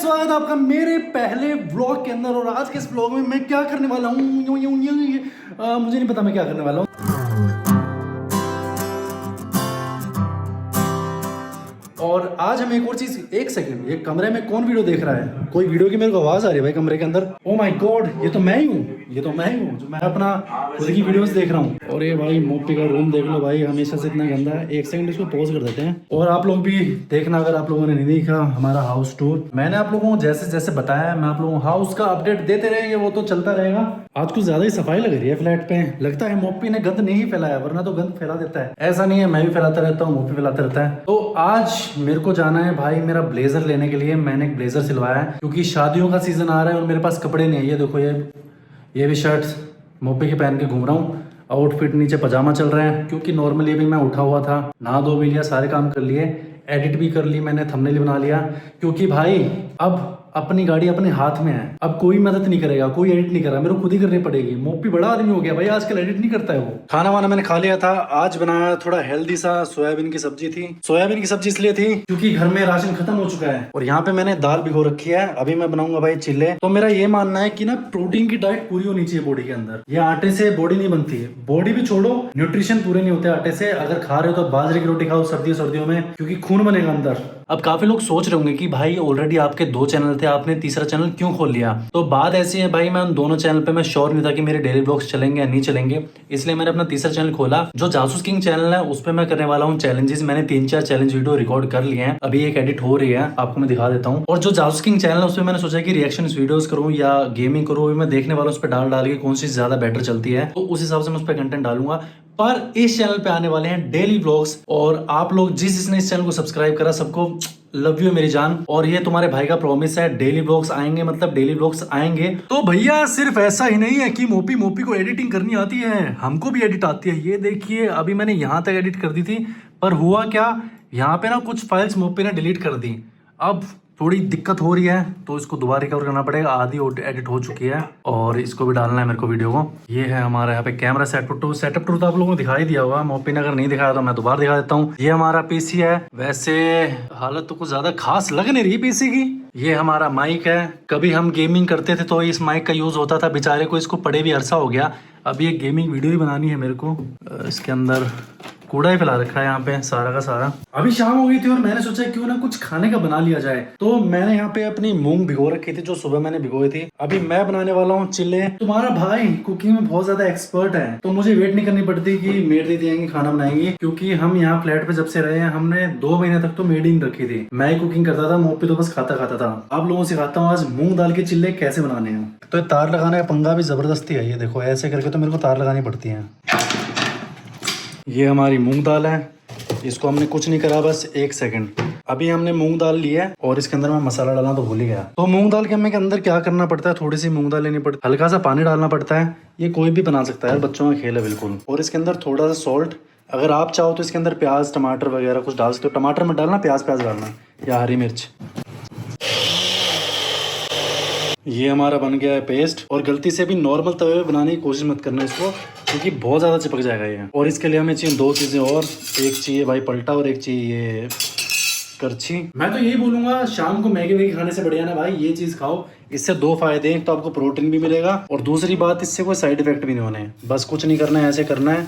स्वागत है आपका मेरे पहले व्लॉग के अंदर। और आज के इस व्लॉग में मैं क्या करने वाला हूँ मुझे नहीं पता मैं क्या करने वाला हूँ। और आज हम एक और चीज, एक सेकंड, ये कमरे में कौन वीडियो देख रहा है? कोई वीडियो की मेरे को आवाज आ रही है भाई कमरे के अंदर। ओ माय गॉड, ये तो मैं ही हूँ जो मैं अपना खुद की वीडियोस देख रहा हूँ। और ये भाई मोपी का रूम देख लो भाई, हमेशा से इतना गंदा है। एक सेकंड इसको पॉज कर देते हैं। और आप लोग भी देखना, अगर आप लोगों ने नहीं देखा हमारा हाउस टूर, मैंने आप लोगों को जैसे जैसे बताया, मैं आप लोगों को हाउस का अपडेट देते रहेंगे, वो तो चलता रहेगा। आज कुछ ज्यादा ही सफाई लग रही है फ्लैट पे। लगता है मोपी ने गंद नहीं फैलाया, वरना तो गंद फैला देता है। ऐसा नहीं है, मैं भी फैलाता रहता हूँ, मोपी फैलाता रहता है। तो आज मेरे को जाना है भाई मेरा ब्लेजर लेने के लिए। मैंने एक ब्लेजर सिलवाया है क्योंकि शादियों का सीजन आ रहा है और मेरे पास कपड़े नहीं है। ये देखो, ये भी शर्ट मोपी के पहन के घूम रहा हूँ। आउटफिट नीचे पजामा चल रहा है क्योंकि नॉर्मली अभी मैं उठा हुआ था, नहा धो भी लिया, सारे काम कर लिए, एडिट भी कर ली मैंने, थंबनेल बना लिया। क्योंकि भाई अब अपनी गाड़ी अपने हाथ में है, अब कोई मदद नहीं करेगा, कोई एडिट नहीं कर रहा, मेरे को खुद ही करनी पड़ेगी। मोपी बड़ा आदमी हो गया भाई, आजकल एडिट नहीं करता है वो। खाना वाना मैंने खा लिया था। आज बनाया थोड़ा हेल्दी सा, सोयाबीन की सब्जी थी। सोयाबीन की सब्जी इसलिए थी क्योंकि घर में राशन खत्म हो चुका है। और यहाँ पे मैंने दाल भिगो रखी है, अभी मैं बनाऊंगा भाई चिल्ले। तो मेरा ये मानना है कि ना प्रोटीन की डाइट पूरी होनी चाहिए बॉडी के अंदर। ये आटे से बॉडी नहीं बनती है, बॉडी भी छोड़ो, न्यूट्रिशन पूरे नहीं होते आटे से। अगर खा रहे हो तो बाजरे की रोटी खाओ सर्दियों में, क्योंकि खून बनेगा अंदर। अब काफी लोग सोच रहे होंगे कि भाई ऑलरेडी आपके 2 चैनल थे, आपने तीसरा चैनल क्यों खोल लिया? तो बात ऐसी है भाई, मैं उन दोनों चैनल पे मैं श्योर नहीं था कि मेरे डेली ब्लॉग्स चलेंगे या नहीं चलेंगे, इसलिए मैंने अपना तीसरा चैनल खोला जो जासूस किंग चैनल है। उस पर मैं करने वाला हूँ चैलेंजेस। मैंने 3-4 चैलेंज वीडियो रिकॉर्ड कर लिए हैं, अभी एक एडिट हो रही है, आपको मैं दिखा देता हूँ। और जो जासूस किंग चैनल है उसमें मैंने सोचा कि रिएक्शन वीडियोस करूँ या गेमिंग करूँ, मैं देखने वाला उस पर डाल के कौन सी ज्यादा बेटर चलती है, तो उस हिसाब से मैं उस पर कंटेंट डालूंगा। पर इस चैनल पे आने वाले हैं डेली व्लॉग्स। और आप लोग जिसने इस चैनल को सब्सक्राइब करा, सबको लव यू मेरी जान। और ये तुम्हारे भाई का प्रॉमिस है, डेली व्लॉग्स आएंगे, मतलब डेली व्लॉग्स आएंगे। तो भैया सिर्फ ऐसा ही नहीं है कि मोपी को एडिटिंग करनी आती है, हमको भी एडिट आती है। ये देखिए, अभी मैंने यहाँ तक एडिट कर दी थी, पर हुआ क्या, यहाँ पे ना कुछ फाइल्स मोपी ने डिलीट कर दी। अब थोड़ी दिक्कत हो रही है तो इसको दोबारा रिकवर करना पड़ेगा। आधी एडिट हो चुकी है और इसको भी डालना है मेरे को वीडियो को। ये है हमारा यहाँ पे कैमरा सेटअप टूर तो आप लोगों को दिखाई दिया होगा, मोपी ने अगर नहीं दिखाया तो मैं दोबारा दिखा देता हूँ। ये हमारा पीसी है। वैसे हालत तो कुछ ज्यादा खास लग नहीं रही पीसी की। ये हमारा माइक है। कभी हम गेमिंग करते थे तो इस माइक का यूज होता था, बेचारे को इसको पड़े भी अरसा हो गया। अब ये गेमिंग वीडियो ही बनानी है मेरे को। इसके अंदर कूड़ा ही फैला रखा है यहाँ पे सारा का सारा। अभी शाम हो गई थी और मैंने सोचा क्यों ना कुछ खाने का बना लिया जाए। तो मैंने यहाँ पे अपनी मूंग भिगो रखी थी जो सुबह मैंने भिगोई थी। अभी मैं बनाने वाला हूँ चिल्ले। तुम्हारा भाई कुकिंग में बहुत ज्यादा एक्सपर्ट है, तो मुझे वेट नहीं करनी पड़ती कि मेड दीदी आएंगी खाना बनाएंगी, क्योंकि हम यहाँ फ्लैट पे जब से रहे हैं, हमने 2 महीने तक तो मेड ही रखी थी। मैं ही कुकिंग करता था, मोपी तो बस खाता था। आप लोगों को सिखाता हूँ आज मूंग दाल के चिल्ले कैसे बनाने हैं। तो तार लगाने का पंगा भी जबरदस्ती है। ये देखो, ऐसे करके तो मेरे को तार लगानी पड़ती है। ये हमारी मूंग दाल है, इसको हमने कुछ नहीं करा, बस 1 सेकंड। अभी हमने मूंग दाल लिया है और इसके अंदर मैं मसाला डालना तो भूल ही गया। तो मूंग दाल के हमें के अंदर क्या करना पड़ता है, थोड़ी सी मूंग दाल लेनी पड़ती है, हल्का सा पानी डालना पड़ता है। ये कोई भी बना सकता है, बच्चों का खेल है बिल्कुल। और इसके अंदर थोड़ा सा सॉल्ट, अगर आप चाहो तो इसके अंदर प्याज टमाटर वगैरह कुछ डाल सकते हो। टमाटर मत डालना, प्याज डालना या हरी मिर्च। ये हमारा बन गया है पेस्ट। और गलती से भी नॉर्मल तवे पे बनाने की कोशिश मत करना इसको, क्योंकि बहुत ज़्यादा चिपक जाएगा ये। और इसके लिए हमें चाहिए 2 चीज़ें और, एक चाहिए भाई पलटा और एक चाहिए करछी। मैं तो यही बोलूँगा, शाम को मैगी वैगी खाने से बढ़िया ना भाई ये चीज़ खाओ। इससे 2 फायदे हैं, तो आपको प्रोटीन भी मिलेगा और दूसरी बात, इससे कोई साइड इफेक्ट भी नहीं होने। बस कुछ नहीं करना है, ऐसे करना है,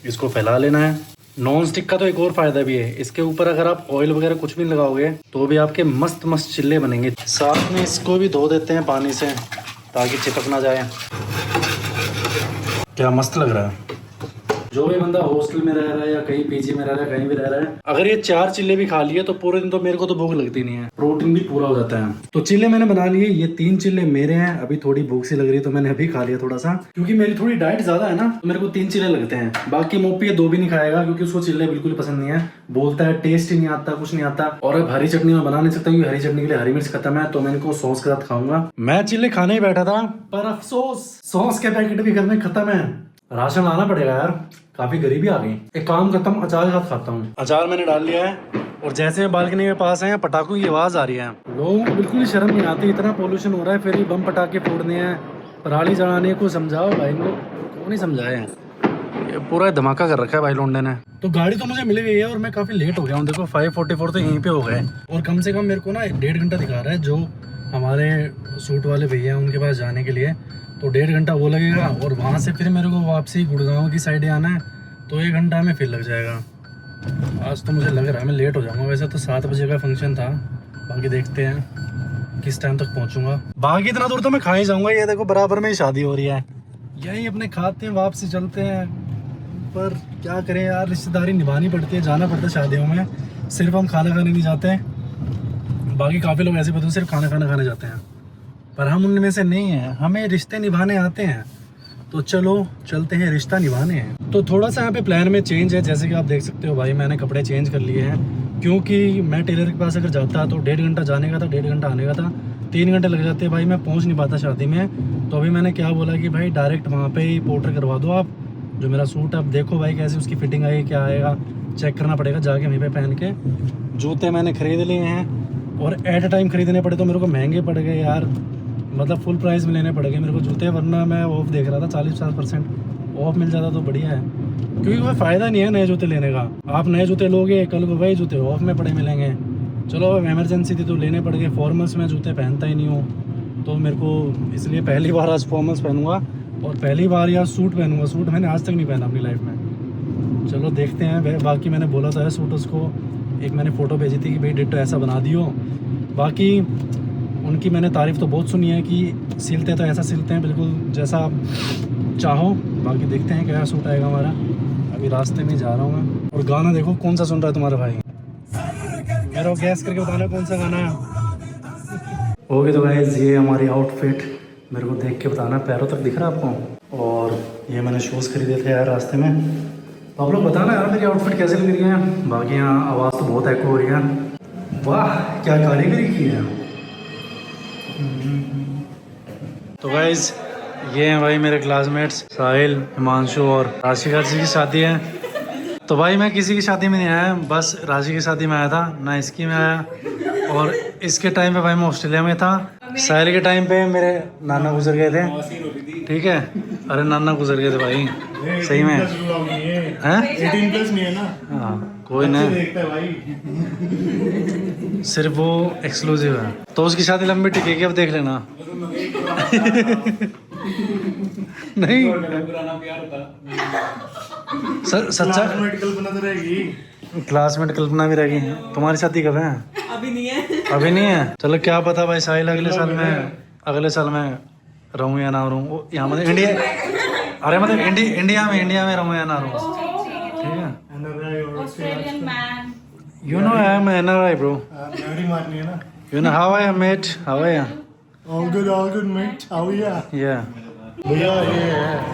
इसको फैला लेना है। नॉन स्टिक का तो एक और फायदा भी है, इसके ऊपर अगर आप ऑयल वगैरह कुछ भी लगाओगे तो भी आपके मस्त मस्त चिल्ले बनेंगे। साथ में इसको भी धो देते हैं पानी से ताकि चिपक ना जाए। क्या मस्त लग रहा है। जो भी बंदा हॉस्टल में रह रहा है या कहीं पीजी में रह रहा है, कहीं भी रह रहा है, अगर ये 4 चिल्ले भी खा लिए तो पूरे दिन तो मेरे को तो भूख लगती नहीं है, प्रोटीन भी पूरा हो जाता है। तो चिल्ले मैंने बना लिए, ये 3 चिल्ले मेरे हैं। अभी थोड़ी भूख सी लग रही है तो मैंने अभी खा लिया थोड़ा सा, क्योंकि मेरी थोड़ी डाइट ज्यादा है ना, तो मेरे को 3 चिल्ले लगते हैं। बाकी मोपी 2 भी नहीं खाएगा क्योंकि उसको चिल्ले बिल्कुल पसंद नहीं है, बोलता है टेस्ट ही नहीं आता, कुछ नहीं आता। और अब हरी चटनी में बना नहीं सकता क्योंकि हरी चटनी के लिए हरी मिर्च खत्म है, तो मैं इनको सॉस के साथ खाऊंगा। मैं चिल्ले खाने ही बैठा था, पर अफसोस सॉस के पैकेट भी घर में खत्म है। राशन लाना पड़ेगा यार, काफी गरीबी आ गई। एक काम करता हूँ, अचार के साथ खाता हूँ। अचार मैंने डाल लिया है और जैसे मैं बालकनी में पास है, पटाखों की आवाज आ रही है। लोगों को बिल्कुल ही शर्म नहीं आती, इतना पोल्यूशन हो रहा है, फिर भी बम पटाखे फोड़ने हैं, पराली जलाने को। समझाओ भाई को, कौन ही समझाए। ये पूरा धमाका कर रखा है भाई लोंडे ने। तो गाड़ी तो मुझे मिल गई है और मैं काफी लेट हो गया हूँ। देखो 5:44 तो यहीं पे हो गए और कम से कम मेरे को ना 1.5 घंटा दिखा रहा है, जो हमारे सूट वाले भैया उनके पास जाने के लिए, तो 1.5 घंटा वो लगेगा और वहाँ से फिर मेरे को वापसी गुड़गांव की साइड आना है, तो 1 घंटा में फिर लग जाएगा। आज तो मुझे लग रहा है मैं लेट हो जाऊँगा। वैसे तो 7 बजे का फंक्शन था, बाकी देखते हैं किस टाइम तक पहुँचूँगा। बाकी इतना दूर तो मैं खा ही जाऊँगा। ये देखो बराबर में ही शादी हो रही है, यहीं अपने खाते हैं वापसी चलते हैं। पर क्या करें यार, रिश्तेदारी निभानी पड़ती है, जाना पड़ता है शादियों में। सिर्फ हम खाना खाने नहीं जाते, बाकी काफ़ी लोग ऐसे होते हैं सिर्फ खाना खाने जाते हैं, पर हम उनमें से नहीं हैं। हमें रिश्ते निभाने आते हैं, तो चलो चलते हैं, रिश्ता निभाने हैं। तो थोड़ा सा यहाँ पे प्लान में चेंज है, जैसे कि आप देख सकते हो भाई मैंने कपड़े चेंज कर लिए हैं, क्योंकि मैं टेलर के पास अगर जाता तो 1.5 घंटा जाने का था, 1.5 घंटा आने का था, 3 घंटे लग जाते भाई, मैं पहुँच नहीं पाता शादी में। तो अभी मैंने क्या बोला कि भाई डायरेक्ट वहाँ पर ही पोर्टर करवा दो आप, जो मेरा सूट अब देखो भाई कैसे उसकी फिटिंग आएगी, क्या आएगा चेक करना पड़ेगा जाके वहीं पे पहन के। जूते मैंने ख़रीद लिए हैं, और एट अ टाइम ख़रीदने पड़े तो मेरे को महंगे पड़ गए यार, मतलब फुल प्राइस में लेने पड़ गए मेरे को जूते, वरना मैं ऑफ देख रहा था 40-50% ऑफ मिल जाता तो बढ़िया है, क्योंकि कोई फ़ायदा नहीं है नए जूते लेने का। आप नए जूते लोगे, कल को वही जूते ऑफ में पड़े मिलेंगे। चलो अब इमरजेंसी थी तो लेने पड़ गए। फॉर्मल्स में जूते पहनता ही नहीं हूँ, तो मेरे को इसलिए पहली बार आज फॉर्मल्स पहनूँगा, और पहली बार यार सूट पहनूँगा। सूट मैंने आज तक नहीं पहना अपनी लाइफ में। चलो देखते हैं। बाकी मैंने बोला था सूट उसको, एक मैंने फ़ोटो भेजी थी कि भाई डिट्टो ऐसा बना दियो। बाकी उनकी मैंने तारीफ़ तो बहुत सुनी है कि सिलते तो ऐसा सिलते हैं बिल्कुल जैसा आप चाहो। बाकी देखते हैं क्या सूट आएगा हमारा। अभी रास्ते में जा रहा हूँ मैं। और गाना देखो कौन सा सुन रहा है तुम्हारा भाई, मेरा गैस करके बताना कौन सा गाना है। ओके तो गाइस ये हमारी आउटफिट, मेरे को देख के बताना पैरों तक दिख रहा है आपको। और ये मैंने शूज़ खरीदे थे यार रास्ते में, तो आप लोग बताना यार मेरी आउटफिट कैसे लग रही है। बाकी यहाँ आवाज़ तो बहुत एको हो रही है। वाह क्या कारीगरी की है। तो गाइज ये हैं भाई मेरे क्लासमेट्स साहिल, हिमांशु और राशिका जी की शादी है। तो भाई मैं किसी की शादी में नहीं आया, बस राशि की शादी में आया था, ना इसकी में आया। और इसके टाइम पे भाई मैं ऑस्ट्रेलिया में था। साहिल के टाइम पे मेरे नाना गुजर गए थे, ठीक है। अरे नाना गुजर गए थे भाई सही में, हैं 18+ नहीं है ना। हाँ कोई नहीं, सिर्फ वो एक्सक्लूसिव है। तो उसकी शादी लंबी टिकेगी, अब देख लेना। नहीं सच्चा कल्पना तो रहेगी, क्लासमेट कल्पना भी रहेगी। तुम्हारी शादी कब है? अभी नहीं है। अभी नहीं है। चलो क्या पता भाई साहिल अगले साल में रहूँ या ना रहूँ। यहाँ मतलब इंडिया, अरे मतलब इंडिया में रहूँ या ना रहूँ, ठीक है। Australian man, You know I am an NRI bro. मेरी मारनी है ना। You know how I am mate? How are you? All good mate, how are you? Yeah. भैया ये है